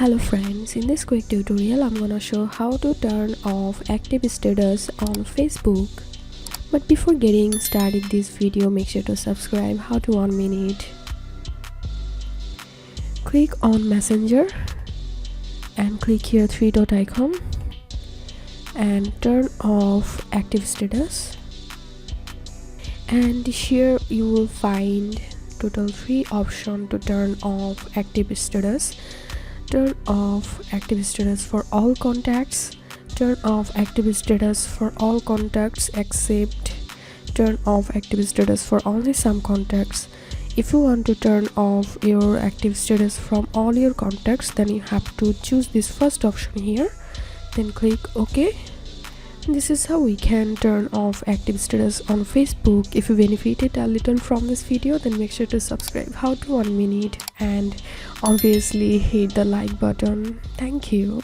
Hello friends, in this quick tutorial I'm gonna show how to turn off active status on Facebook. But before getting started this video, make sure to subscribe. How to 1 minute. Click on Messenger and click here 3 dot icon and turn off active status, and here you will find total 3 options to turn off active status. Turn off active status for all contacts, turn off active status for all contacts except turn off active status for only some contacts. If you want to turn off your active status from all your contacts, then you have to choose this first option here, then click OK. This is how we can turn off active status on Facebook. If you benefited a little from this video, then make sure to subscribe. How to 1 minute, and obviously hit the like button. Thank you.